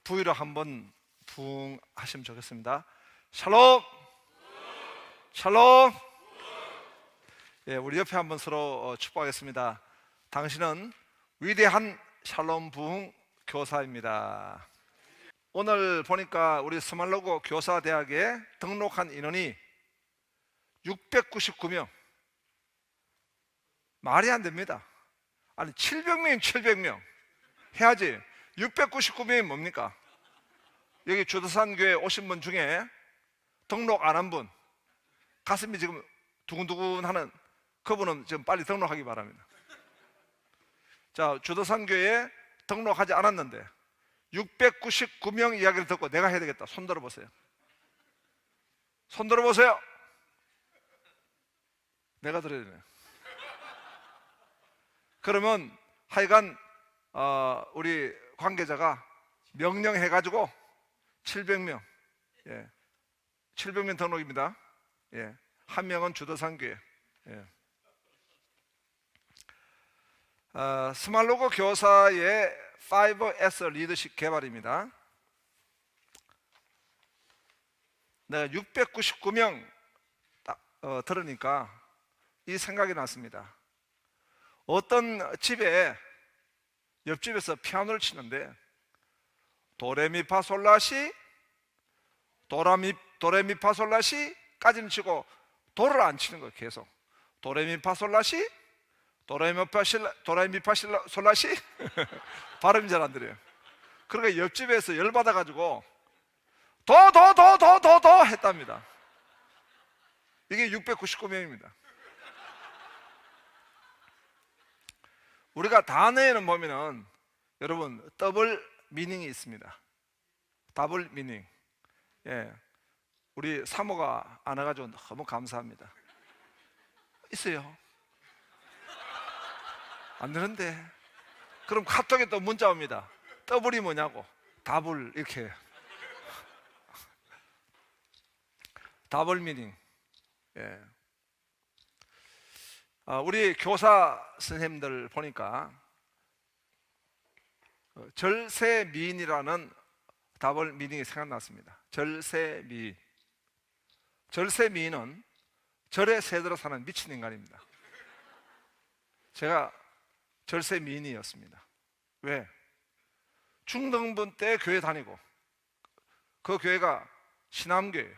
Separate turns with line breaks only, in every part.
부위로 한번 붕 하시면 좋겠습니다. 샬롬, 샬롬. 예, 우리 옆에 한번 서로 축복하겠습니다. 당신은 위대한 샬롬 부흥 교사입니다. 오늘 보니까 우리 스말로고 교사대학에 등록한 인원이 699명. 말이 안 됩니다. 아니 700명이면 700명 해야지. 699명이 뭡니까? 여기 주도산 교회 오신 분 중에 등록 안 한 분, 가슴이 지금 두근두근 하는 그분은 지금 빨리 등록하기 바랍니다. 자, 주도산 교회에 등록하지 않았는데 699명 이야기를 듣고 내가 해야 되겠다. 손 들어보세요. 손 들어보세요. 내가 들어야 되네. 그러면 하여간 우리 관계자가 명령해가지고 700명, 700명 등록입니다. 한 명은 주도산교회. 스말로고 교사의 5S 리더십 개발입니다. 내가 699명 들으니까 이 생각이 났습니다. 어떤 집에 옆집에서 피아노를 치는데 도레미파솔라시 도레미파솔라시까지는 치고 도를 안 치는 거예요. 계속 도레미파솔라시 도레미파솔라시 발음이 잘 안 들어요. 그러니까 옆집에서 열받아가지고 도 했답니다. 이게 699명입니다. 우리가 단어에는 보면은 여러분 더블 미닝이 있습니다. 더블 미닝. 우리 사모가 안 와가지고 너무 감사합니다. 있어요. 안 되는데. 그럼 카톡에 또 문자 옵니다. 더블이 뭐냐고. 더블 이렇게. 더블 미닝. 우리 교사 선생님들 보니까 절세미인이라는 더블 미닝이 생각났습니다. 절세미인. 절세미인은 절에 새들어 사는 미친 인간입니다. 제가 절세미인이었습니다. 왜? 중등부 때 교회 다니고 그 교회가 신암교회예요.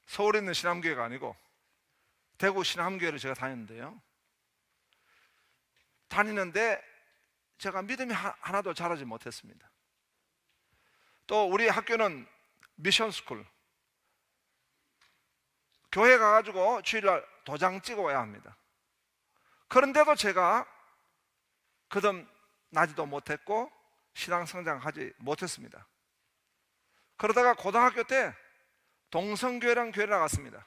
서울에 있는 신암교회가 아니고 대구 신암교회를 제가 다녔는데요. 다니는데 제가 믿음이 하나도 자라지 못했습니다. 또 우리 학교는 미션스쿨. 교회 가가지고 주일날 도장 찍어와야 합니다. 그런데도 제가 거듭나지도 못했고 신앙 성장하지 못했습니다. 그러다가 고등학교 때 동성교회라는 교회를 나갔습니다.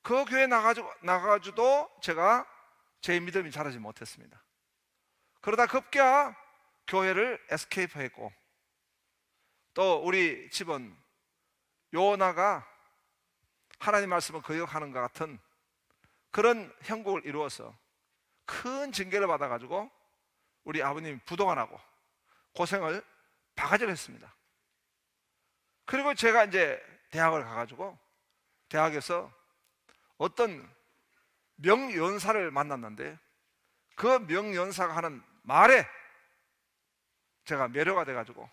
그 교회 나가가지고도 제가 제 믿음이 자라지 못했습니다. 그러다 급기야 교회를 에스케이프 했고 또 우리 집은 요나가 하나님 말씀을 거역하는 것 같은 그런 형국을 이루어서 큰 징계를 받아가지고 우리 아버님이 부도가 고생을 바가지로 했습니다. 그리고 제가 이제 대학을 가가지고 대학에서 어떤 명연사를 만났는데 그 명연사가 하는 말에 제가 매료가 돼가지고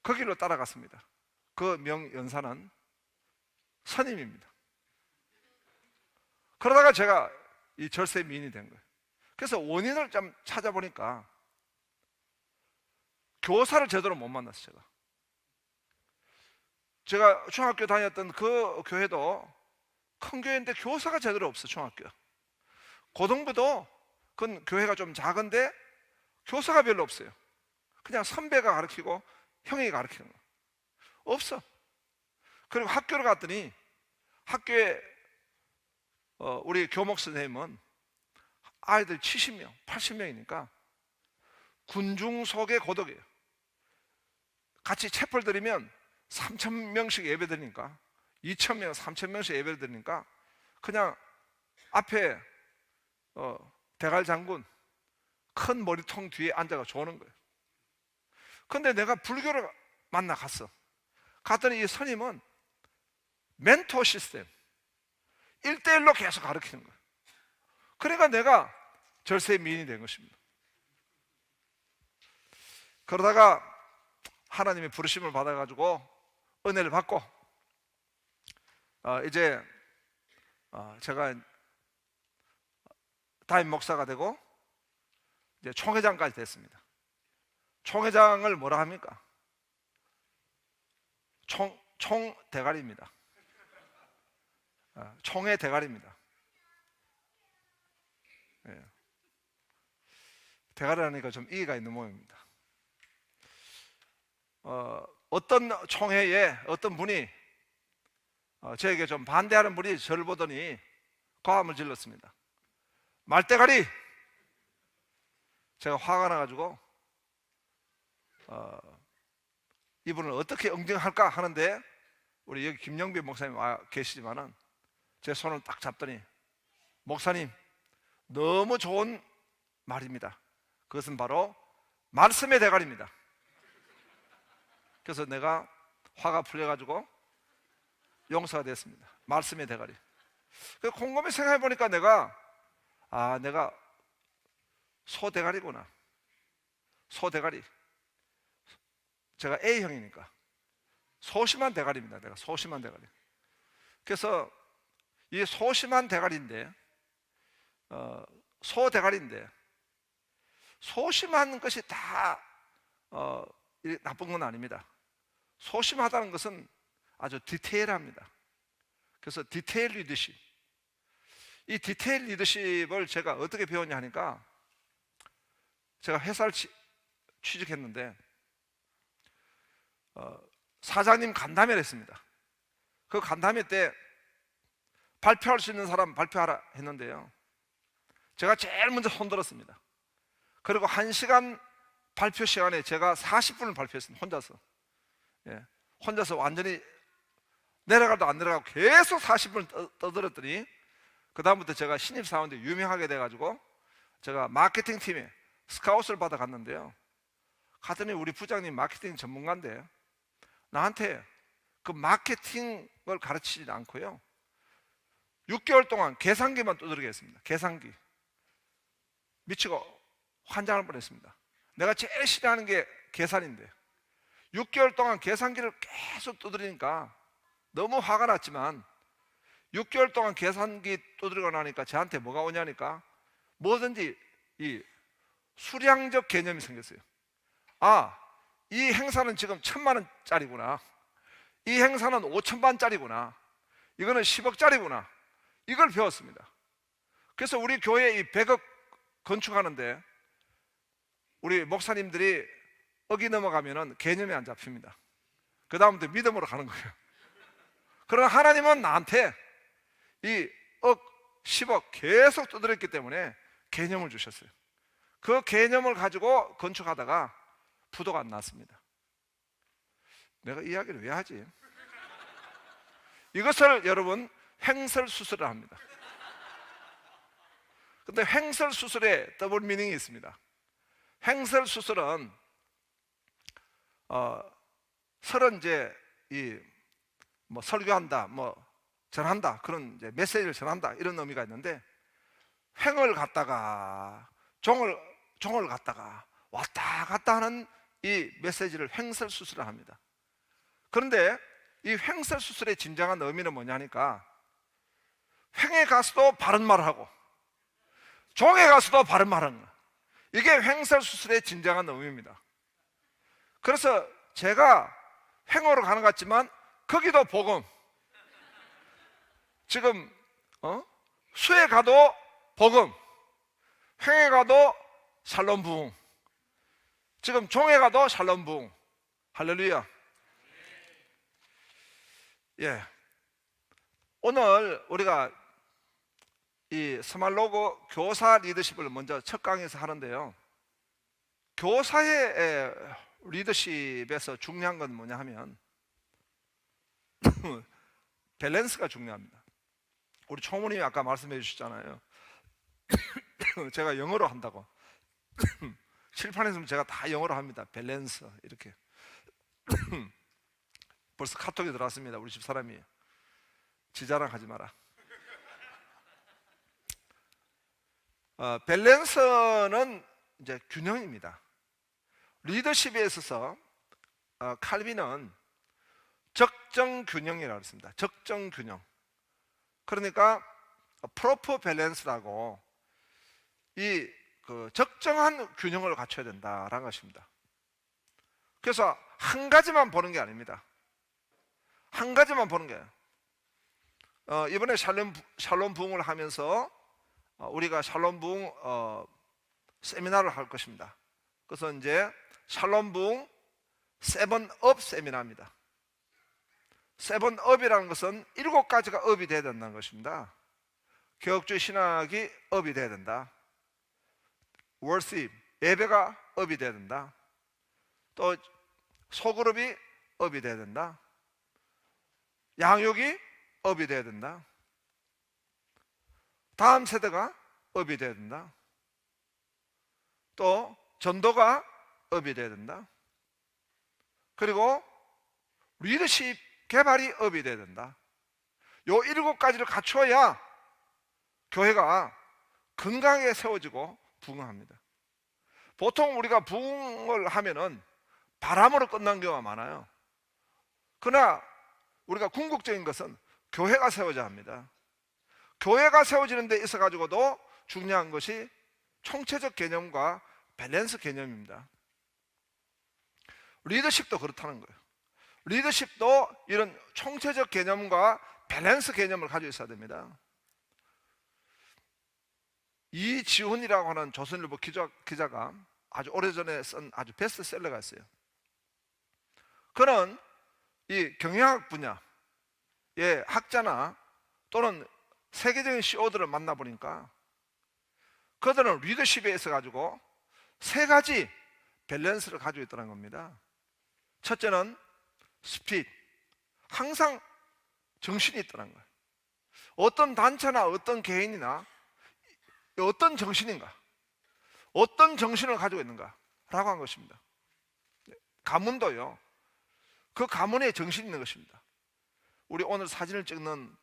그 길로 따라갔습니다. 그 명연사는 선임입니다. 그러다가 제가 이 절세미인이 된 거예요. 그래서 원인을 좀 찾아보니까 교사를 제대로 못 만났어요. 제가 중학교 다녔던 그 교회도 큰 교회인데 교사가 제대로 없어요. 중학교 고등부도 그건 교회가 좀 작은데 교사가 별로 없어요. 그냥 선배가 가르치고 형이 가르치는 거 없어. 그리고 학교를 갔더니 학교에 우리 교목 선생님은 아이들 70명, 80명이니까 군중 속의 고독이에요. 같이 채플 드리면 3,000명씩 예배 드리니까 2,000명, 3,000명씩 예배를 드리니까 그냥 앞에 대갈 장군 큰 머리통 뒤에 앉아가 조는 거예요. 근데 내가 불교를 만나 갔더니 이 스님은 멘토 시스템 1대1로 계속 가르치는 거예요. 그러니까 내가 절세 미인이 된 것입니다. 그러다가 하나님의 부르심을 받아가지고 은혜를 받고 이제 제가 담임 목사가 되고 이제 총회장까지 됐습니다. 총회장을 뭐라 합니까? 총 대가리입니다. 총회 대가리입니다. 예. 대가리라니까 좀 이의가 있는 모양입니다. 어떤 총회에 어떤 분이 저에게 좀 반대하는 분이 저를 보더니 고함을 질렀습니다. 말대가리! 제가 화가 나가지고 이분을 어떻게 응징할까 하는데 우리 여기 김영빈 목사님 와 계시지만은 제 손을 딱 잡더니 목사님 너무 좋은 말입니다. 그것은 바로 말씀의 대가리입니다. 그래서 내가 화가 풀려가지고 용서가 됐습니다. 말씀의 대가리. 곰곰이 생각해 보니까 내가 소대가리구나. 소대가리. 제가 A형이니까 소심한 대가리입니다. 내가 소심한 대가리. 그래서 이 소심한 대가리인데 소대가리인데 소심한 것이 다 나쁜 건 아닙니다. 소심하다는 것은 아주 디테일합니다. 그래서 디테일 리더십. 이 디테일 리더십을 제가 어떻게 배웠냐 하니까 제가 회사를 취직했는데 사장님 간담회를 했습니다. 그 간담회 때 발표할 수 있는 사람 발표하라 했는데요, 제가 제일 먼저 손들었습니다. 그리고 1시간 발표 시간에 제가 40분을 발표했습니다. 혼자서. 예, 혼자서 완전히 내려가도 안 내려가고 계속 40분을 떠들었더니 그 다음부터 제가 신입사원인데 유명하게 돼가지고 제가 마케팅 팀에 스카웃을 받아 갔는데요, 갔더니 우리 부장님 마케팅 전문가인데 나한테 그 마케팅을 가르치지 않고요 6개월 동안 계산기만 두드리게 했습니다. 계산기. 미치고 환장할 뻔했습니다. 내가 제일 싫어하는 게 계산인데 6개월 동안 계산기를 계속 두드리니까 너무 화가 났지만 6개월 동안 계산기 두드리고 나니까 저한테 뭐가 오냐니까 뭐든지 이 수량적 개념이 생겼어요. 이 행사는 지금 1,000만 원짜리구나. 이 행사는 5,000만 원짜리구나. 이거는 10억짜리구나. 이걸 배웠습니다. 그래서 우리 교회 이 100억 건축하는데 우리 목사님들이 억이 넘어가면은 개념이 안 잡힙니다. 그 다음부터 믿음으로 가는 거예요. 그러나 하나님은 나한테 이 억, 10억 계속 두드렸기 때문에 개념을 주셨어요. 그 개념을 가지고 건축하다가 부도가 안 났습니다. 내가 이야기를 왜 하지? 이것을 여러분 횡설수설을 합니다. 근데 횡설수설에 더블 미닝이 있습니다. 횡설수설은 서로 이제 뭐 설교한다, 뭐 전한다, 그런 이제 메시지를 전한다 이런 의미가 있는데, 횡을 갔다가 종을 갔다가 왔다 갔다 하는 이 메시지를 횡설수설을 합니다. 그런데 이 횡설수설의 진정한 의미는 뭐냐니까 횡에 가서도 바른 말을 하고 종에 가서도 바른 말을 하는 거예요. 이게 횡설수설의 진정한 의미입니다. 그래서 제가 횡으로 가는 것 같지만 거기도 복음, 지금 수에 가도 복음, 횡에 가도 샬롬 부흥, 지금 종에 가도 샬롬 부흥. 할렐루야. 예, 오늘 우리가 이 스말로그 교사 리더십을 먼저 첫 강의에서 하는데요, 교사의 리더십에서 중요한 건 뭐냐 하면 밸런스가 중요합니다. 우리 총무님이 아까 말씀해 주셨잖아요. 제가 영어로 한다고. 칠판에서는 제가 다 영어로 합니다. 밸런스 이렇게. 벌써 카톡이 들어왔습니다. 우리 집 사람이. 지 자랑하지 마라. 밸런스는 이제 균형입니다. 리더십에 있어서 칼빈은 적정 균형이라고 했습니다. 적정 균형. 그러니까 프로퍼 밸런스라고 이 적정한 균형을 갖춰야 된다라는 것입니다. 그래서 한 가지만 보는 게 아닙니다. 한 가지만 보는 거예요. 이번에 샬롬 부흥을 하면서 우리가 샬롬 부흥 세미나를 할 것입니다. 그래서 이제 샬롬 부흥 세븐업 세미나입니다. 세븐업이라는 것은 7가지가 업이 돼야 된다는 것입니다. 개혁주의 신학이 업이 돼야 된다. 월십, 예배가 업이 돼야 된다. 또 소그룹이 업이 돼야 된다. 양육이 업이 돼야 된다. 다음 세대가 업이 돼야 된다. 또 전도가 업이 돼야 된다. 그리고 리더십 개발이 업이 돼야 된다. 요 7가지를 갖춰야 교회가 건강하게 세워지고 부흥합니다. 보통 우리가 부흥을 하면은 바람으로 끝난 경우가 많아요. 그러나 우리가 궁극적인 것은 교회가 세워져야 합니다. 교회가 세워지는 데 있어 가지고도 중요한 것이 총체적 개념과 밸런스 개념입니다. 리더십도 그렇다는 거예요. 리더십도 이런 총체적 개념과 밸런스 개념을 가지고 있어야 됩니다. 이지훈이라고 하는 조선일보 기자가 아주 오래전에 쓴 아주 베스트셀러가 있어요. 그는 이 경영학 분야의 학자나 또는 세계적인 CEO들을 만나보니까 그들은 리더십에 있어 가지고 3가지 밸런스를 가지고 있다는 겁니다. 첫째는 스피드, 항상 정신이 있다는 거예요. 어떤 단체나 어떤 개인이나 어떤 정신인가, 어떤 정신을 가지고 있는가 라고 한 것입니다. 가문도요, 그 가문에 정신이 있는 것입니다. 우리 오늘 사진을 찍는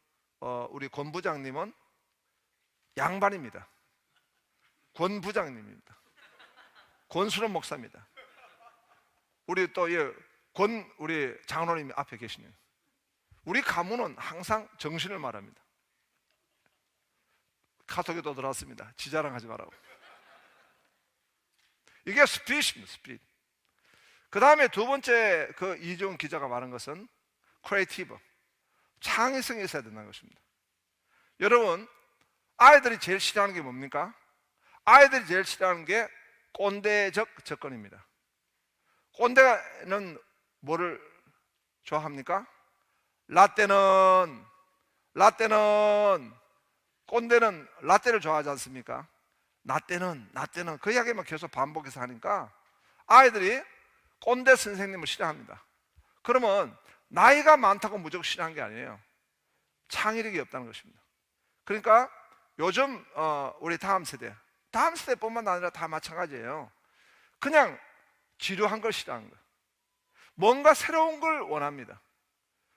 우리 권 부장님은 양반입니다. 권 부장님입니다. 권수련 목사입니다. 우리 또 우리 장로님이 앞에 계시네요. 우리 가문은 항상 정신을 말합니다. 카톡에 또 들어왔습니다. 지자랑하지 말라고. 이게 스피릿입니다. 스피릿. 그 다음에 두 번째 이지훈 기자가 말한 것은 크리에이티브, 창의성이 있어야 된다는 것입니다. 여러분, 아이들이 제일 싫어하는 게 뭡니까? 아이들이 제일 싫어하는 게 꼰대적 접근입니다. 꼰대는 뭐를 좋아합니까? 라떼는 꼰대는 라떼를 좋아하지 않습니까? 나떼는 그 이야기만 계속 반복해서 하니까 아이들이 꼰대 선생님을 싫어합니다. 그러면 나이가 많다고 무조건 싫어하는 게 아니에요. 창의력이 없다는 것입니다. 그러니까 요즘 우리 다음 세대뿐만 아니라 다 마찬가지예요. 그냥 지루한 걸 싫어하는 거예요. 뭔가 새로운 걸 원합니다.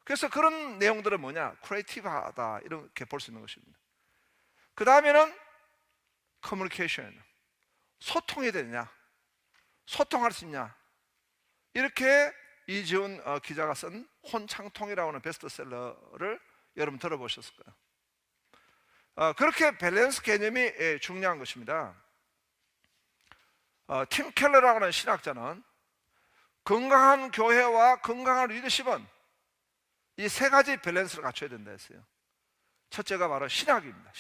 그래서 그런 내용들은 뭐냐? 크리에이티브하다, 이렇게 볼 수 있는 것입니다. 그 다음에는 커뮤니케이션, 소통이 되느냐, 소통할 수 있냐. 이렇게 이지훈 기자가 쓴 혼창통이라고 하는 베스트셀러를 여러분 들어보셨을 거예요. 그렇게 밸런스 개념이 중요한 것입니다. 팀 켈러라고 하는 신학자는 건강한 교회와 건강한 리더십은 이 3가지 밸런스를 갖춰야 된다 했어요. 첫째가 바로 신학입니다.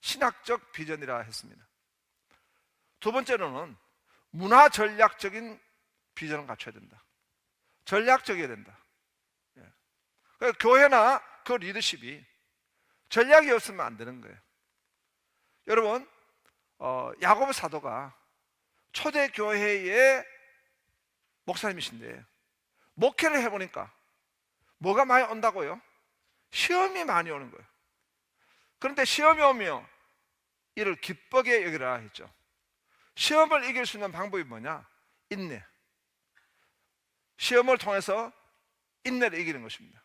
신학적 비전이라 했습니다. 두 번째로는 문화 전략적인 비전을 갖춰야 된다. 전략적이어야 된다. 그러니까 교회나 그 리더십이 전략이 없으면 안 되는 거예요. 여러분, 야고보 사도가 초대 교회의 목사님이신데 목회를 해보니까 뭐가 많이 온다고요? 시험이 많이 오는 거예요. 그런데 시험이 오면 이를 기쁘게 여기라 했죠. 시험을 이길 수 있는 방법이 뭐냐? 인내. 시험을 통해서 인내를 이기는 것입니다.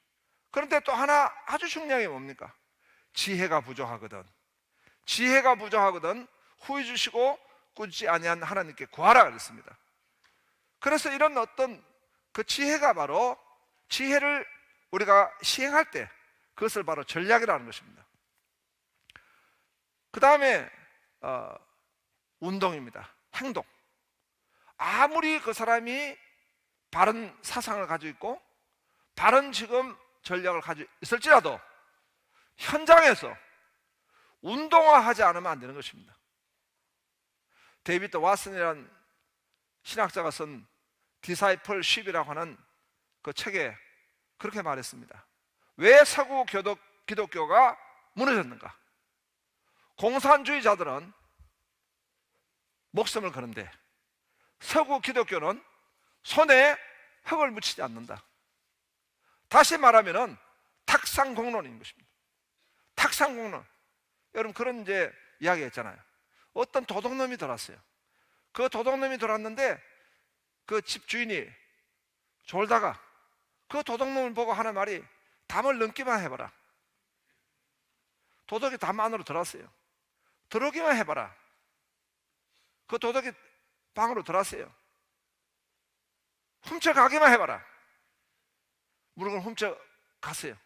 그런데 또 하나 아주 중요한 게 뭡니까? 지혜가 부족하거든. 지혜가 부족하거든 후회 주시고 꾸짖지 아니한 하나님께 구하라 그랬습니다. 그래서 이런 어떤 그 지혜가 바로 지혜를 우리가 시행할 때 그것을 바로 전략이라는 것입니다. 그 다음에 운동입니다. 행동. 아무리 그 사람이 바른 사상을 가지고 있고 바른 지금 전략을 가지고 있을지라도 현장에서 운동화하지 않으면 안 되는 것입니다. 데이비드 왓슨이라는 신학자가 쓴 디사이플십이라고 하는 그 책에 그렇게 말했습니다. 왜 서구 기독교가 무너졌는가? 공산주의자들은 목숨을 거는데 서구 기독교는 손에 흙을 묻히지 않는다. 다시 말하면 탁상공론인 것입니다. 탁상공론. 여러분 그런 이제 이야기 했잖아요. 어떤 도둑놈이 들어왔어요. 그 도둑놈이 들어왔는데 그 집 주인이 졸다가 그 도둑놈을 보고 하는 말이 담을 넘기만 해봐라. 도둑이 담 안으로 들어왔어요. 들어오기만 해봐라. 그 도둑이 방으로 들어왔어요. 훔쳐가기만 해봐라. 물건을 훔쳐갔어요.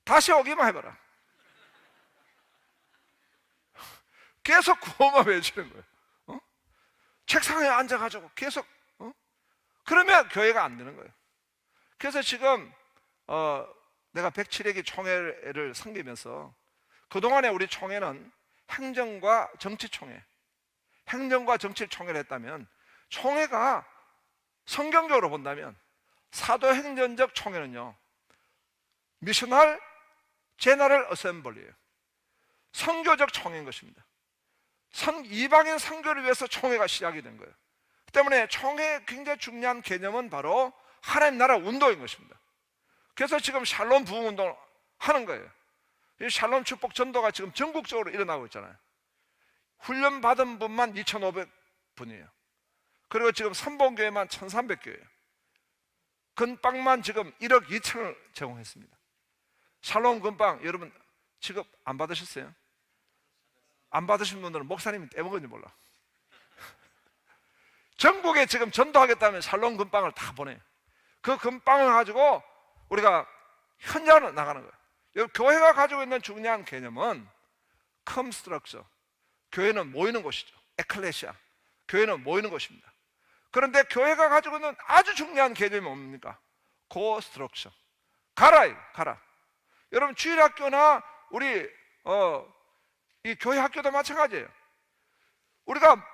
다시 오기만 해봐라. 계속 구호만 외치는 거예요. 책상에 앉아가지고 계속 그러면 교회가 안 되는 거예요. 그래서 지금 내가 107회기 총회를 섬기면서 그동안에 우리 총회는 행정과 정치총회, 행정과 정치총회를 했다면 총회가 성경적으로 본다면 사도행전적 총회는요 미셔널 제너럴 어셈블리예요. 선교적 총회인 것입니다. 이방인 선교를 위해서 총회가 시작이 된 거예요. 그 때문에 총회의 굉장히 중요한 개념은 바로 하나님 나라 운동인 것입니다. 그래서 지금 샬롬 부흥 운동을 하는 거예요. 이 샬롬 축복 전도가 지금 전국적으로 일어나고 있잖아요. 훈련 받은 분만 2,500분이에요. 그리고 지금 선봉교회만 1,300교회예요. 근빵만 지금 1억 2천을 제공했습니다. 샬롬 근빵 여러분 지급 안 받으셨어요? 안 받으신 분들은 목사님이 떼먹은지 몰라. 전국에 지금 전도하겠다면 샬롬 금빵을 다 보내. 그 금빵을 가지고 우리가 현장으로 나가는 거예요. 교회가 가지고 있는 중요한 개념은 컴스트럭처. 교회는 모이는 곳이죠. 에클레시아. 교회는 모이는 곳입니다. 그런데 교회가 가지고 있는 아주 중요한 개념이 뭡니까? 고스트럭처. 가라. 여러분 주일학교나 우리 이 교회 학교도 마찬가지예요. 우리가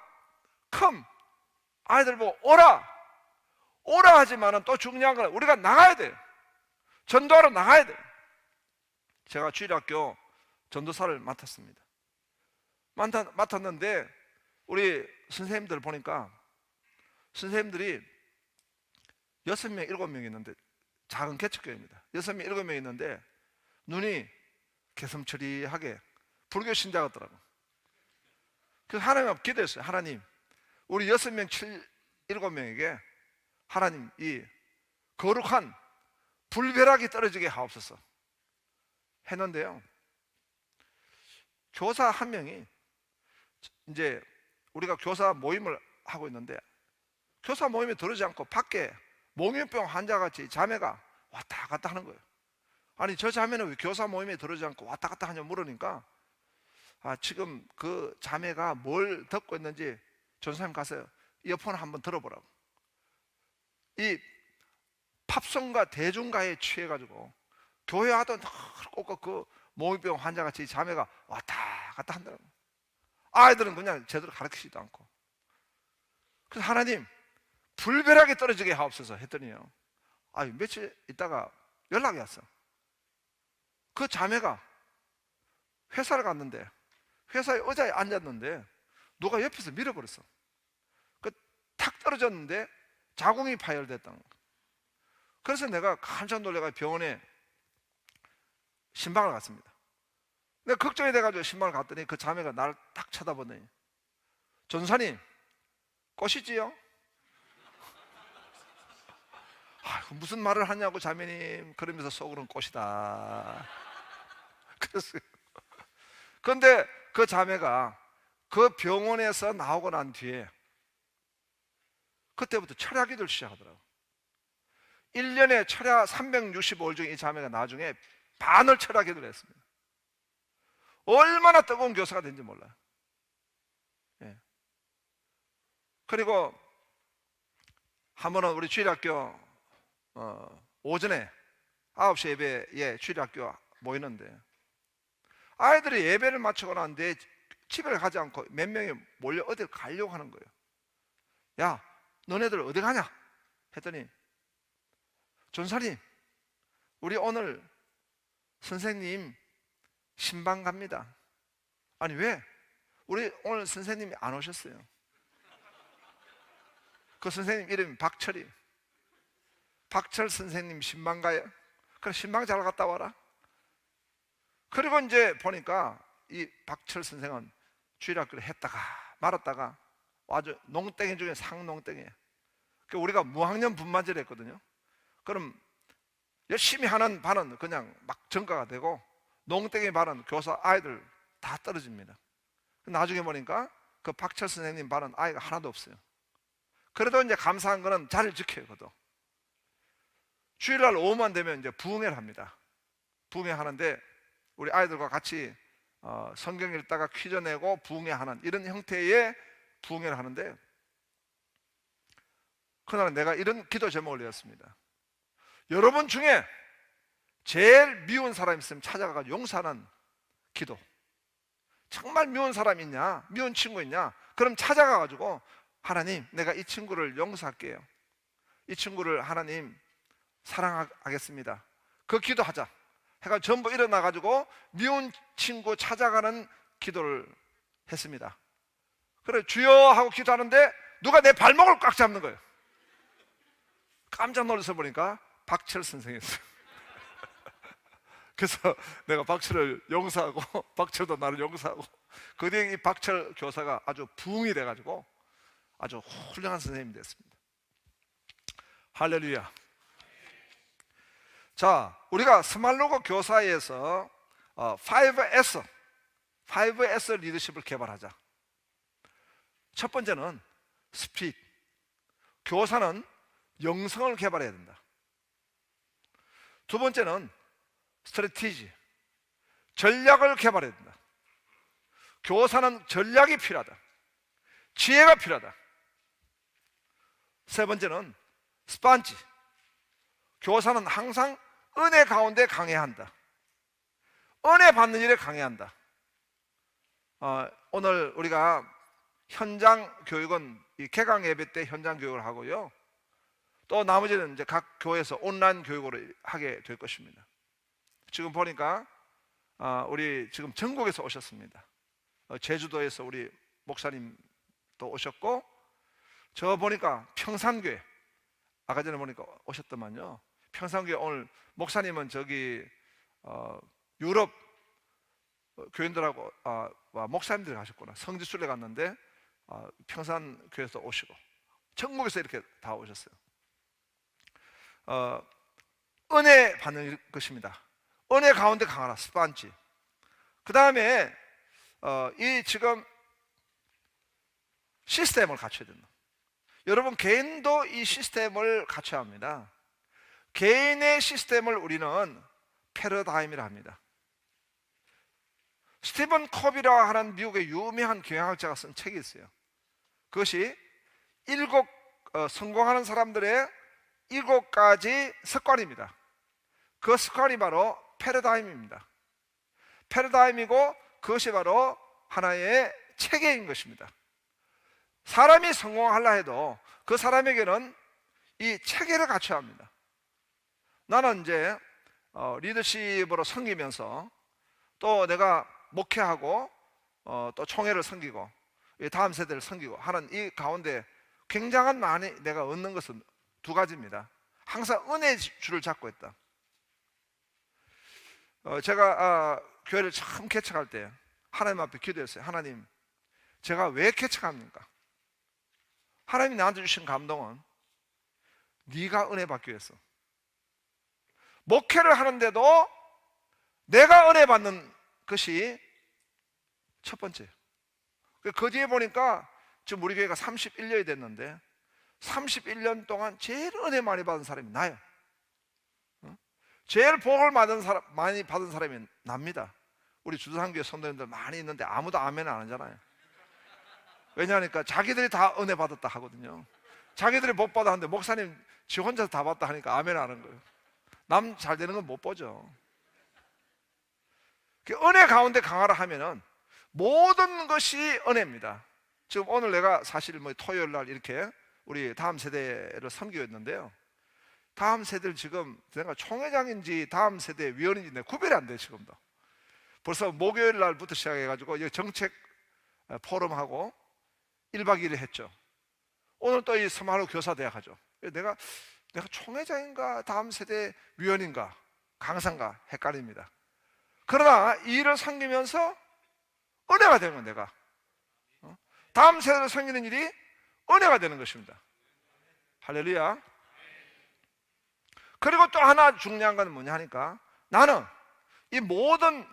아이들 보고 오라 하지만은 또 중요한 건 우리가 나가야 돼요. 전도하러 나가야 돼요. 제가 주일학교 전도사를 맡았습니다. 맡았는데 우리 선생님들 보니까 선생님들이 6명, 7명 있는데 작은 개척교회입니다. 6명, 7명 있는데 눈이 개슴처리하게 불교 신자 같더라고. 그래서 하나님 앞에 기도했어요. 하나님, 우리 6명, 7명에게 하나님 이 거룩한 불벼락이 떨어지게 하옵소서 했는데요. 교사 한 명이 이제 우리가 교사 모임을 하고 있는데 교사 모임에 들어오지 않고 밖에 몽유병 환자같이 자매가 왔다 갔다 하는 거예요. 아니 저 자매는 왜 교사 모임에 들어오지 않고 왔다 갔다 하냐 물으니까 지금 그 자매가 뭘 듣고 있는지 전사님 가서 이어폰 한번 들어보라고. 이 팝송과 대중가에 취해가지고 교회 하던 꼭 그 몽유병 환자같이 자매가 왔다 갔다 한다고. 아이들은 그냥 제대로 가르치지도 않고. 그래서 하나님 불벼락이 떨어지게 하옵소서 했더니요, 며칠 있다가 연락이 왔어. 그 자매가 회사를 갔는데 회사의 의자에 앉았는데 누가 옆에서 밀어버렸어. 탁 떨어졌는데 자궁이 파열됐다는 거야. 그래서 내가 깜짝 놀라서 병원에 신방을 갔습니다. 내가 걱정이 돼가지고 신방을 갔더니 그 자매가 나를 딱 쳐다보더니 전사님 꽃이지요. 무슨 말을 하냐고 자매님, 그러면서 속으로는 꽃이다 그랬어요. 그런데 그 자매가 그 병원에서 나오고 난 뒤에 그때부터 철야기도를 시작하더라고요. 1년에 철야 365일 중에 이 자매가 나중에 반을 철야기도를 했습니다. 얼마나 뜨거운 교사가 된지 몰라요. 예. 그리고 한 번은 우리 주일학교 오전에 9시 예배에 주일학교 모이는데 아이들이 예배를 마치고 난 뒤에 집에 가지 않고 몇 명이 몰려 어딜 가려고 하는 거예요. 야, 너네들 어디 가냐? 했더니 전사님, 우리 오늘 선생님 신방 갑니다. 아니 왜? 우리 오늘 선생님이 안 오셨어요. 그 선생님 이름이 박철이. 박철 선생님 신방 가요? 그래, 신방 잘 갔다 와라. 그리고 이제 보니까 이 박철 선생은 주일학교를 했다가 말았다가 아주 농땡이 중에 상농땡이에요. 우리가 무학년 분만제를 했거든요. 그럼 열심히 하는 반은 그냥 막 전가가 되고 농땡이 반은 교사 아이들 다 떨어집니다. 나중에 보니까 그 박철 선생님 반은 아이가 하나도 없어요. 그래도 이제 감사한 거는 자리를 지켜요. 그도 주일날 오후만 되면 이제 부흥회를 합니다. 부흥회 하는데 우리 아이들과 같이 성경 읽다가 퀴즈 내고 부흥회 하는 이런 형태의 부흥회를 하는데, 그날은 내가 이런 기도 제목을 내었습니다. 여러분 중에 제일 미운 사람 있으면 찾아가서 용서하는 기도. 정말 미운 사람 있냐? 미운 친구 있냐? 그럼 찾아가가지고 하나님, 내가 이 친구를 용서할게요. 이 친구를 하나님 사랑하겠습니다. 그 기도하자 해가 전부 일어나가지고 미운 친구 찾아가는 기도를 했습니다. 그래, 주여 하고 기도하는데 누가 내 발목을 꽉 잡는 거예요. 깜짝 놀라서 보니까 박철 선생이었어요. 그래서 내가 박철을 용서하고 박철도 나를 용서하고, 그 뒤에 이 박철 교사가 아주 부흥이 돼가지고 아주 훌륭한 선생님이 됐습니다. 할렐루야. 자, 우리가 스말로그 교사에서 5S 리더십을 개발하자. 첫 번째는 스피드. 교사는 영성을 개발해야 된다. 두 번째는 스트래티지. 전략을 개발해야 된다. 교사는 전략이 필요하다. 지혜가 필요하다. 세 번째는 스펀지. 교사는 항상 은혜 가운데 강해야 한다. 은혜 받는 일에 강해야 한다. 오늘 우리가 현장 교육은 이 개강 예배 때 현장 교육을 하고요. 또 나머지는 이제 각 교회에서 온라인 교육으로 하게 될 것입니다. 지금 보니까 우리 지금 전국에서 오셨습니다. 제주도에서 우리 목사님도 오셨고, 저 보니까 평산교회 아까 전에 보니까 오셨더만요. 평산교회 오늘 목사님은 저기 유럽 교인들하고 목사님들이 가셨구나. 성지순례 갔는데 평산교회에서 오시고 전국에서 이렇게 다 오셨어요. 은혜 받는 것입니다. 은혜 가운데 강하라. 스펀지. 그 다음에 이 지금 시스템을 갖춰야 된다. 여러분 개인도 이 시스템을 갖춰야 합니다. 개인의 시스템을 우리는 패러다임이라 합니다. 스티븐 코비라 하는 미국의 유명한 경영학자가 쓴 책이 있어요. 그것이 성공하는 사람들의 7가지 습관입니다. 그 습관이 바로 패러다임입니다. 패러다임이고 그것이 바로 하나의 체계인 것입니다. 사람이 성공하려 해도 그 사람에게는 이 체계를 갖춰야 합니다. 나는 이제 리더십으로 섬기면서 또 내가 목회하고 또 총회를 섬기고 다음 세대를 섬기고 하는 이 가운데 굉장한 많이 내가 얻는 것은 2가지입니다. 항상 은혜의 줄을 잡고 있다. 제가 교회를 처음 개척할 때 하나님 앞에 기도했어요. 하나님, 제가 왜 개척합니까? 하나님이 나한테 주신 감동은 네가 은혜 받기 위해서, 목회를 하는데도 내가 은혜 받는 것이 첫 번째. 그 뒤에 보니까 지금 우리 교회가 31년이 됐는데 31년 동안 제일 은혜 많이 받은 사람이 나요. 제일 복을 많이 받은 사람이 납니다. 우리 주도상교회 성도님들 많이 있는데 아무도 아멘 안 하잖아요. 왜냐하니까 자기들이 다 은혜 받았다 하거든요. 자기들이 복 받아 하는데 목사님 지 혼자 다 받다 하니까 아멘 안 하는 거예요. 남 잘 되는 건 못 보죠. 은혜 가운데 강하라 하면은 모든 것이 은혜입니다. 지금 오늘 내가 사실 토요일 날 이렇게 우리 다음 세대를 섬기고 있는데요, 다음 세대를 지금 내가 총회장인지 다음 세대 위원인지 내가 구별이 안 돼요. 지금도 벌써 목요일 날부터 시작해가지고 정책 포럼하고 1박 2일 했죠. 오늘 또 이 서만호 교사대학 하죠. 내가 총회장인가 다음 세대 위원인가 강사인가 헷갈립니다. 그러나 이 일을 섬기면서 은혜가 되는 건 내가 다음 세대를 섬기는 일이 은혜가 되는 것입니다. 할렐루야. 그리고 또 하나 중요한 건 뭐냐 하니까 나는 이 모든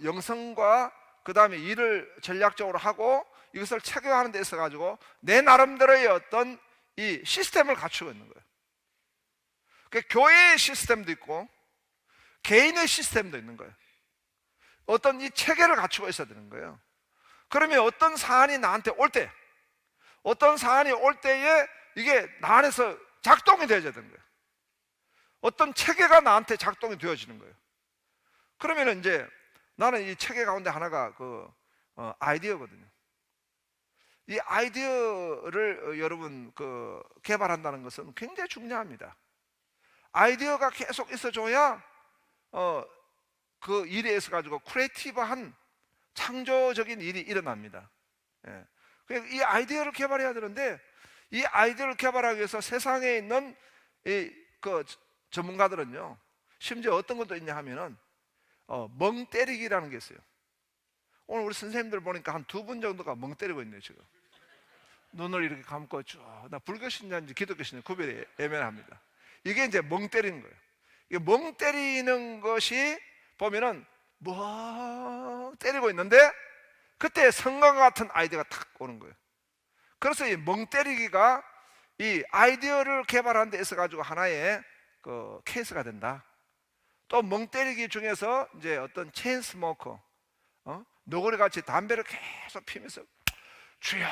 영성과 그 다음에 일을 전략적으로 하고 이것을 체계화하는 데 있어 가지고 내 나름대로의 어떤 이 시스템을 갖추고 있는 거예요. 교회의 시스템도 있고 개인의 시스템도 있는 거예요. 어떤 이 체계를 갖추고 있어야 되는 거예요. 그러면 어떤 사안이 나한테 올 때, 어떤 사안이 올 때에 이게 나 안에서 작동이 되어야 되는 거예요. 어떤 체계가 나한테 작동이 되어지는 거예요. 그러면 이제 나는 이 체계 가운데 하나가 아이디어거든요. 이 아이디어를 여러분 개발한다는 것은 굉장히 중요합니다. 아이디어가 계속 있어줘야 그 일에 있어 가지고 크리에이티브한 창조적인 일이 일어납니다. 예. 이 아이디어를 개발해야 되는데 이 아이디어를 개발하기 위해서 세상에 있는 전문가들은요, 심지어 어떤 것도 있냐 하면은 멍 때리기라는 게 있어요. 오늘 우리 선생님들 보니까 한 2분 정도가 멍 때리고 있네요. 지금 눈을 이렇게 감고 나 불교 신자인지 기독교 신자인지 구별이 애매합니다. 이게 이제 멍 때리는 거예요. 이게 멍 때리는 것이 보면은 멍 때리고 있는데 그때 성광 같은 아이디어가 탁 오는 거예요. 그래서 이 멍 때리기가 이 아이디어를 개발하는 데 있어 가지고 하나의 케이스가 된다. 또 멍 때리기 중에서 이제 어떤 체인 스모커, 너구리 같이 담배를 계속 피면서 주여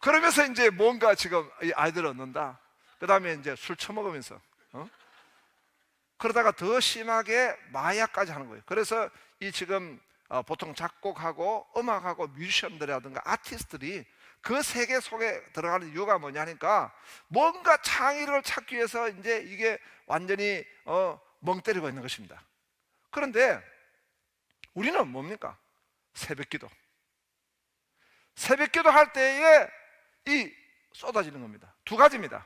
그러면서 이제 뭔가 지금 이 아이디어를 얻는다. 그 다음에 이제 술 처먹으면서 그러다가 더 심하게 마약까지 하는 거예요. 그래서 이 지금 보통 작곡하고 음악하고 뮤지션들이라든가 아티스트들이 그 세계 속에 들어가는 이유가 뭐냐 하니까 뭔가 창의를 찾기 위해서 이제 이게 완전히 멍 때리고 있는 것입니다. 그런데 우리는 뭡니까? 새벽기도. 새벽기도 할 때에 이 쏟아지는 겁니다. 2가지입니다.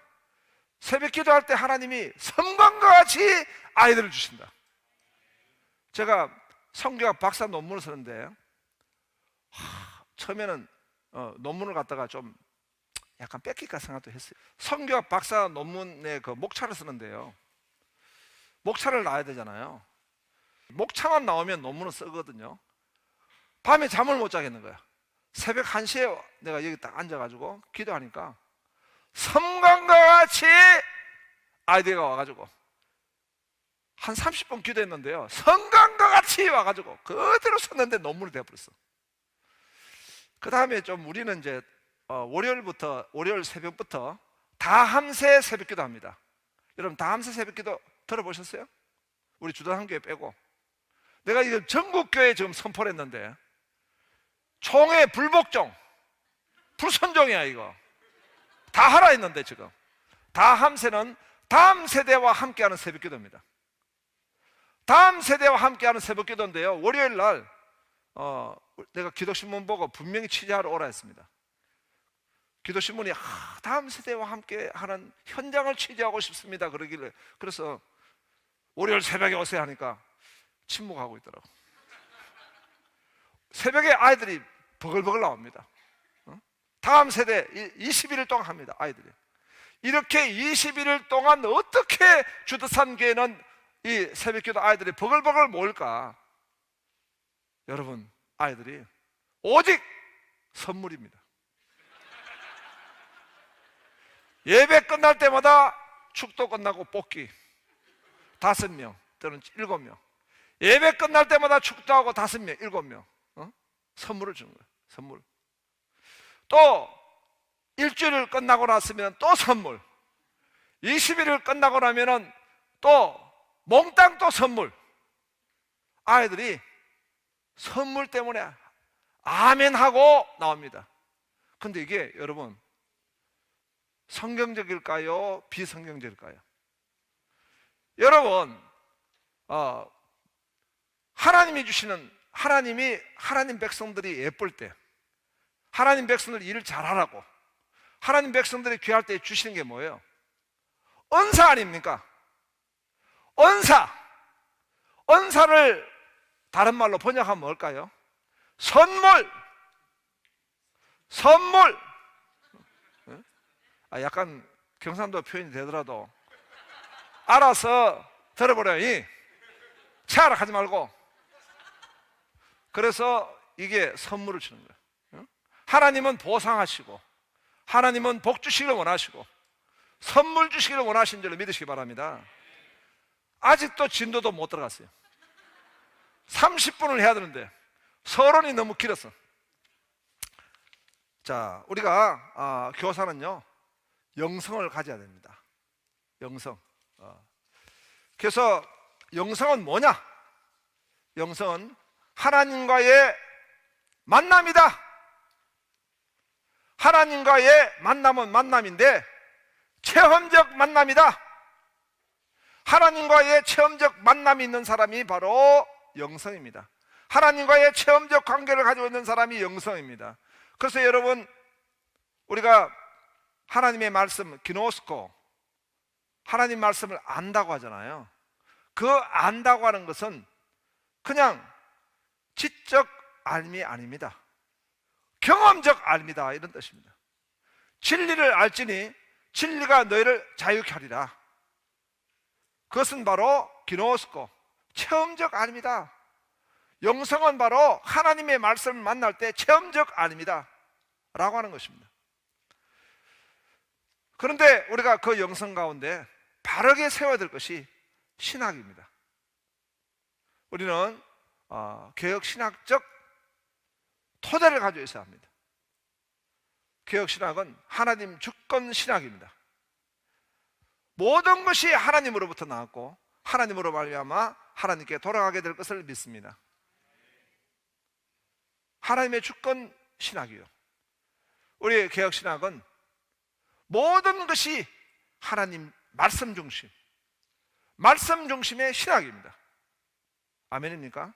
새벽기도 할 때 하나님이 섬광과 같이 아이들을 주신다. 제가 성경학 박사 논문을 쓰는데 처음에는 논문을 갖다가 좀 약간 뺏길까 생각도 했어요. 성경학 박사 논문에 목차를 쓰는데요, 목차를 놔야 되잖아요. 목차만 나오면 논문을 쓰거든요. 밤에 잠을 못 자겠는 거야. 새벽 1시에 내가 여기 딱 앉아가지고 기도하니까 섬광과 같이 아이디어가 와가지고 한 30분 기도했는데요, 섬광과 같이 와가지고 그대로 썼는데 논문이 되어버렸어. 그 다음에 좀 우리는 이제 월요일 새벽부터 다함새 새벽기도 합니다. 여러분 다함새 새벽기도 들어보셨어요? 우리 주도한교회 빼고. 내가 이거 전국교회 지금 선포를 했는데 총회 불복종, 불순종이야. 이거 다 하라 했는데 지금 다함새는 다음 세대와 함께하는 새벽기도입니다. 다음 세대와 함께하는 새벽기도인데요, 월요일 날 내가 기독신문 보고 분명히 취재하러 오라 했습니다. 기독신문이 다음 세대와 함께하는 현장을 취재하고 싶습니다 그러길래, 그래서 월요일 새벽에 오세요 하니까 침묵하고 있더라고. 새벽에 아이들이 버글버글 나옵니다. 다음 세대 21일 동안 합니다. 아이들이 이렇게 21일 동안 어떻게 주도산 교회는 이 새벽기도 아이들이 버글버글 모일까? 여러분, 아이들이 오직 선물입니다. 예배 끝날 때마다 축도 끝나고 뽑기 5명 또는 7명, 예배 끝날 때마다 축도하고 5명, 7명 선물을 주는 거예요. 선물. 또 일주일 끝나고 났으면 또 선물, 20일을 끝나고 나면은 또 몽땅 또 선물. 아이들이 선물 때문에 아멘 하고 나옵니다. 근데 이게 여러분 성경적일까요? 비성경적일까요? 여러분, 하나님이 주시는, 하나님 백성들이 예쁠 때, 하나님 백성들 일을 잘하라고, 하나님 백성들이 귀할 때 주시는 게 뭐예요? 은사 아닙니까? 은사를 다른 말로 번역하면 뭘까요? 선물. 약간 경상도 표현이 되더라도 알아서 들어버려요. 체하라 하지 말고. 그래서 이게 선물을 주는 거예요. 하나님은 보상하시고, 하나님은 복 주시기를 원하시고, 선물 주시기를 원하신 줄로 믿으시기 바랍니다. 아직도 진도도 못 들어갔어요. 30분을 해야 되는데 서론이 너무 길었어. 자, 우리가 교사는요 영성을 가져야 됩니다. 영성. 그래서 영성은 뭐냐? 영성은 하나님과의 만남이다. 하나님과의 만남은 만남인데 체험적 만남이다. 하나님과의 체험적 만남이 있는 사람이 바로 영성입니다. 하나님과의 체험적 관계를 가지고 있는 사람이 영성입니다. 그래서 여러분, 우리가 하나님의 말씀, 기노스코, 하나님 말씀을 안다고 하잖아요. 그 안다고 하는 것은 그냥 지적 알미 아닙니다. 경험적 알미다, 이런 뜻입니다. 진리를 알지니 진리가 너희를 자유케 하리라. 그것은 바로 기노스코, 체험적 알미다. 영성은 바로 하나님의 말씀을 만날 때 체험적 알미다 라고 하는 것입니다. 그런데 우리가 그 영성 가운데 바르게 세워야 될 것이 신학입니다. 우리는 개혁신학적 토대를 가지고 있어야 합니다. 개혁신학은 하나님 주권 신학입니다. 모든 것이 하나님으로부터 나왔고 하나님으로 말미암아 하나님께 돌아가게 될 것을 믿습니다. 하나님의 주권 신학이요. 우리 개혁신학은 모든 것이 하나님 말씀 중심, 말씀 중심의 신학입니다. 아멘입니까?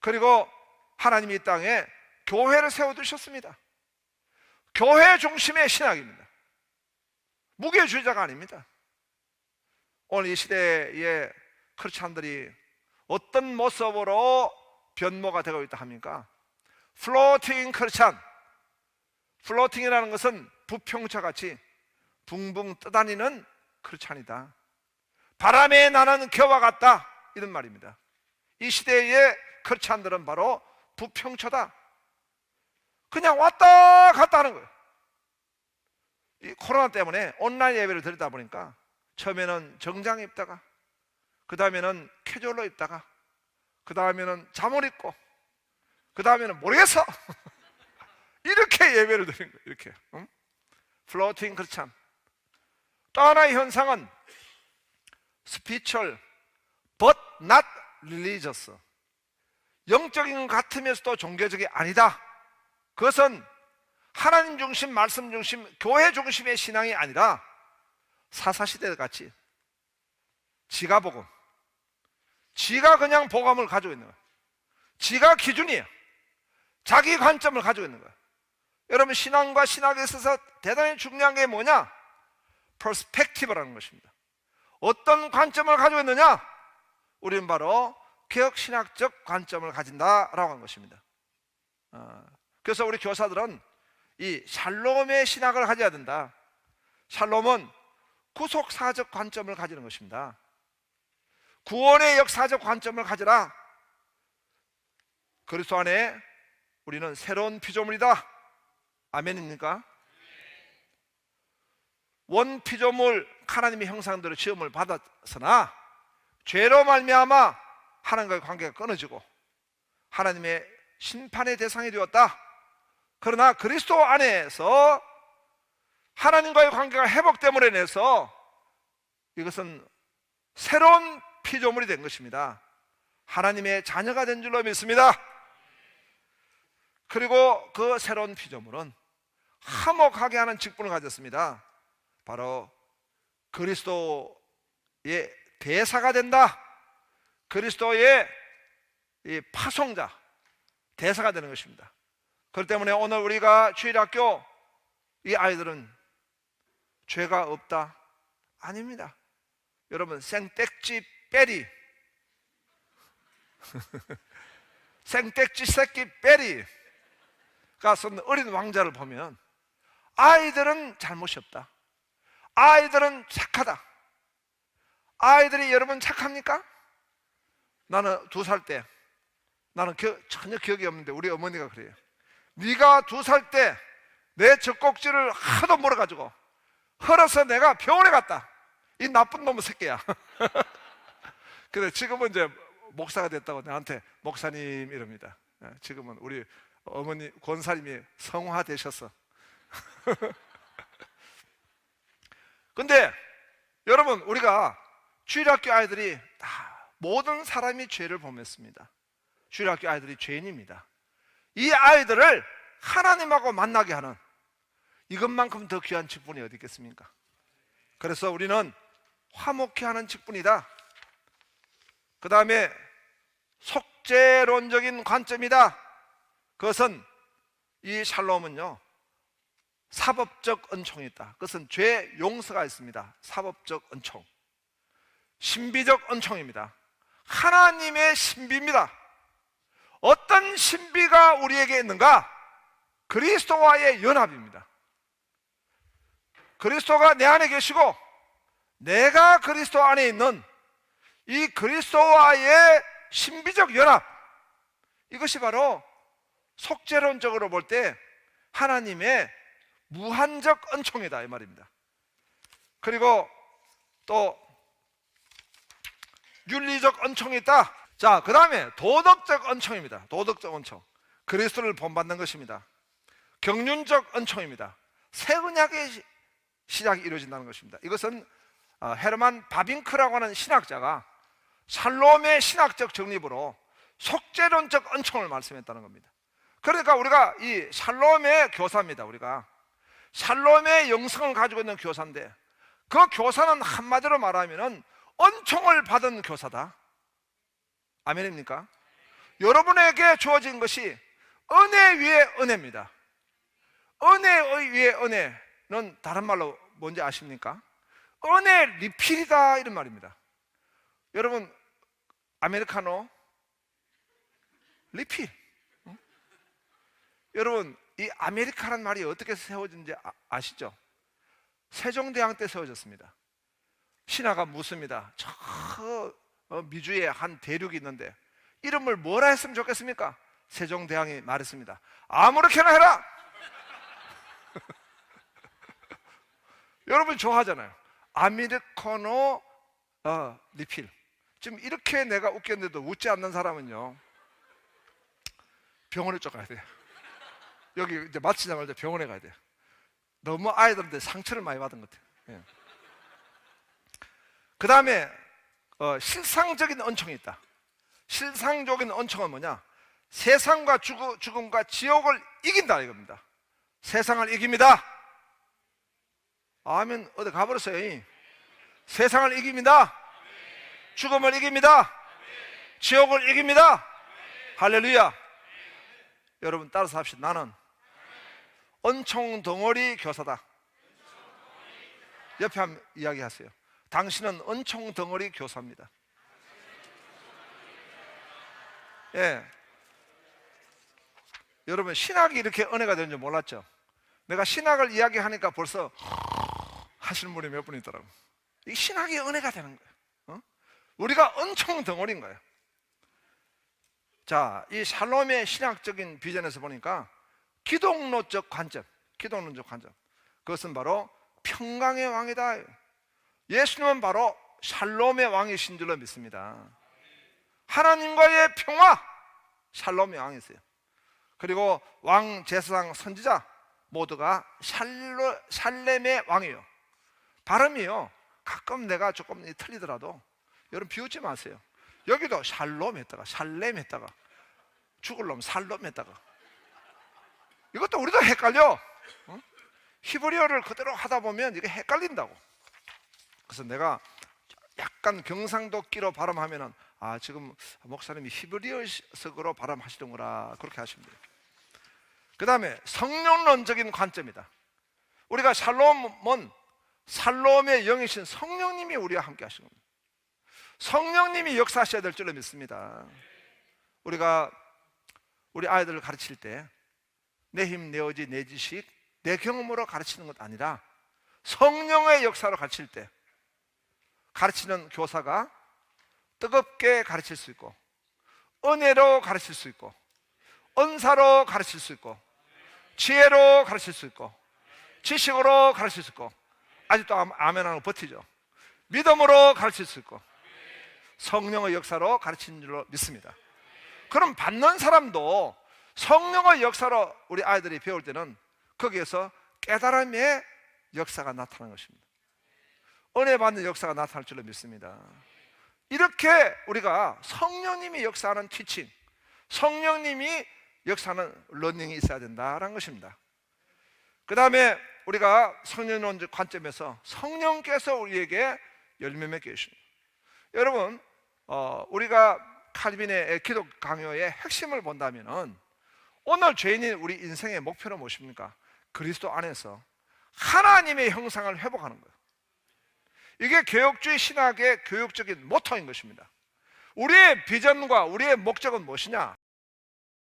그리고 하나님이 이 땅에 교회를 세워두셨습니다. 교회 중심의 신학입니다. 무게주의자가 아닙니다. 오늘 이 시대의 크리스찬들이 어떤 모습으로 변모가 되고 있다 합니까? 플로팅 크리스찬. 플로팅이라는 것은 부평차같이 붕붕 떠다니는 크리스찬이다. 바람에 나는 겨와 같다, 이런 말입니다. 이 시대의 크리스찬들은 바로 부평차다. 그냥 왔다 갔다 하는 거예요. 이 코로나 때문에 온라인 예배를 드리다 보니까 처음에는 정장 입다가, 그 다음에는 캐주얼로 입다가, 그 다음에는 잠옷 입고, 그 다음에는 모르겠어 이렇게 예배를 드린 거예요. 이렇게 플로팅 크리스찬. 또 하나의 현상은 spiritual but not religious. 영적인 것 같으면서도 종교적이 아니다. 그것은 하나님 중심, 말씀 중심, 교회 중심의 신앙이 아니라 사사시대 같이 지가 복음, 지가 그냥 복음을 가지고 있는 거예요. 지가 기준이에요. 자기 관점을 가지고 있는 거예요. 여러분, 신앙과 신학에 있어서 대단히 중요한 게 뭐냐? 퍼스펙티브라는 것입니다. 어떤 관점을 가지고 있느냐? 우리는 바로 개혁신학적 관점을 가진다라고 하는 것입니다. 그래서 우리 교사들은 이 샬롬의 신학을 가져야 된다. 샬롬은 구속사적 관점을 가지는 것입니다. 구원의 역사적 관점을 가져라. 그리스도 안에 우리는 새로운 피조물이다. 아멘입니까? 원 피조물 하나님의 형상대로 지음을 받았으나 죄로 말미암아 하나님과의 관계가 끊어지고 하나님의 심판의 대상이 되었다. 그러나 그리스도 안에서 하나님과의 관계가 회복됨으로 인해서 이것은 새로운 피조물이 된 것입니다. 하나님의 자녀가 된 줄로 믿습니다. 그리고 그 새로운 피조물은 화목하게 하는 직분을 가졌습니다. 바로 그리스도의 대사가 된다. 그리스도의 파송자, 대사가 되는 것입니다. 그렇기 때문에 오늘 우리가 주일학교 이 아이들은 죄가 없다? 아닙니다. 여러분, 생떼지 빼리 생떼지 새끼 빼리가 쓴 어린 왕자를 보면 아이들은 잘못이 없다. 아이들은 착하다. 아이들이 여러분 착합니까? 나는 2살 때, 나는 전혀 기억이 없는데 우리 어머니가 그래요. 네가 2살 때 내 젖꼭지를 하도 물어가지고 헐어서 내가 병원에 갔다. 이 나쁜 놈의 새끼야. 근데 지금은 이제 목사가 됐다고 나한테 목사님 이럽니다. 지금은 우리 어머니 권사님이 성화되셨어. 근데 여러분, 우리가 주일학교 아이들이 다 모든 사람이 죄를 범했습니다. 주일학교 아이들이 죄인입니다. 이 아이들을 하나님하고 만나게 하는 이것만큼 더 귀한 직분이 어디 있겠습니까? 그래서 우리는 화목케 하는 직분이다. 그 다음에 속죄론적인 관점이다. 그것은 이 샬롬은요, 사법적 은총이 있다. 그것은 죄 용서가 있습니다. 사법적 은총, 신비적 은총입니다. 하나님의 신비입니다. 어떤 신비가 우리에게 있는가? 그리스도와의 연합입니다. 그리스도가 내 안에 계시고 내가 그리스도 안에 있는 이 그리스도와의 신비적 연합, 이것이 바로 속죄론적으로 볼 때 하나님의 무한적 은총이다, 이 말입니다. 그리고 또 윤리적 은총이 있다. 자, 그 다음에 도덕적 은총입니다. 도덕적 은총, 그리스도를 본받는 것입니다. 경륜적 은총입니다. 새 언약의 시작이 이루어진다는 것입니다. 이것은 헤르만 바빙크라고 하는 신학자가 샬롬의 신학적 정립으로 속죄론적 은총을 말씀했다는 겁니다. 그러니까 우리가 이 샬롬의 교사입니다. 우리가 샬롬의 영성을 가지고 있는 교사인데, 그 교사는 한마디로 말하면 은총을 받은 교사다. 아멘입니까? 여러분에게 주어진 것이 은혜 위에 은혜입니다. 은혜 위에 은혜는 다른 말로 뭔지 아십니까? 은혜 리필이다, 이런 말입니다. 여러분, 아메리카노 리필. 여러분, 이 아메리카라는 말이 어떻게 세워진지 아시죠? 세종대왕 때 세워졌습니다. 신화가 묻습니다. 저 미주에 한 대륙이 있는데 이름을 뭐라 했으면 좋겠습니까? 세종대왕이 말했습니다. 아무렇게나 해라. 여러분 좋아하잖아요. 아메리카노 리필. 지금 이렇게 내가 웃겼는데도 웃지 않는 사람은요, 병원에 쪽 가야 돼요. 여기 이제 마치자마자 병원에 가야 돼요. 너무 아이들한테 상처를 많이 받은 것 같아요. 예. 그 다음에 실상적인 은총이 있다. 실상적인 은총은 뭐냐? 세상과 죽음과 지옥을 이긴다, 이겁니다. 세상을 이깁니다. 아멘. 어디 가버렸어요. 세상을 이깁니다. 죽음을 이깁니다. 지옥을 이깁니다. 할렐루야. 여러분 따라서 합시다. 나는 은총 덩어리 교사다. 옆에 한번 이야기하세요. 당신은 은총 덩어리 교사입니다. 예. 여러분, 신학이 이렇게 은혜가 되는 줄 몰랐죠? 내가 신학을 이야기하니까 벌써 하시는 분이 몇 분 있더라고요. 이 신학의 은혜가 되는 거예요. 우리가 엄청 덩어리인 거예요. 자, 이 샬롬의 신학적인 비전에서 보니까 기독론적 관점, 그것은 바로 평강의 왕이다. 예수님은 바로 샬롬의 왕이신 줄로 믿습니다. 하나님과의 평화, 샬롬의 왕이세요. 그리고 왕, 제사장, 선지자 모두가 샬렘의 왕이요. 발음이요, 가끔 내가 조금 틀리더라도 여러분 비웃지 마세요. 여기도 샬롬 했다가 샬렘 했다가 죽을 놈 살롬 했다가, 이것도 우리도 헷갈려. 히브리어를 그대로 하다 보면 이게 헷갈린다고. 그래서 내가 약간 경상도 끼로 발음하면은 지금 목사님이 히브리어식으로 발음하시는구나, 그렇게 하시면 돼요. 그 다음에 성령론적인 관점이다. 우리가 샬롬은 샬롬의 영이신 성령님이 우리와 함께 하시는 겁니다. 성령님이 역사하셔야 될 줄로 믿습니다. 우리가 우리 아이들을 가르칠 때 내 힘, 내 의지, 내 지식, 내 경험으로 가르치는 것 아니라 성령의 역사로 가르칠 때 가르치는 교사가 뜨겁게 가르칠 수 있고, 은혜로 가르칠 수 있고, 은사로 가르칠 수 있고, 지혜로 가르칠 수 있고, 지식으로 가르칠 수 있고, 아직도 아멘하고 버티죠. 믿음으로 가르칠 수 있고, 성령의 역사로 가르치는 줄로 믿습니다. 그럼 받는 사람도 성령의 역사로 우리 아이들이 배울 때는 거기에서 깨달음의 역사가 나타나는 것입니다. 은혜 받는 역사가 나타날 줄로 믿습니다. 이렇게 우리가 성령님이 역사하는 티칭, 성령님이 역사하는 러닝이 있어야 된다는 것입니다. 그 다음에 우리가 성령론적 관점에서 성령께서 우리에게 열매 맺게 해주십니다. 여러분, 우리가 칼빈의 기독 강요의 핵심을 본다면 오늘 죄인인 우리 인생의 목표는 무엇입니까? 그리스도 안에서 하나님의 형상을 회복하는 거예요. 이게 개혁주의 신학의 교육적인 모토인 것입니다. 우리의 비전과 우리의 목적은 무엇이냐?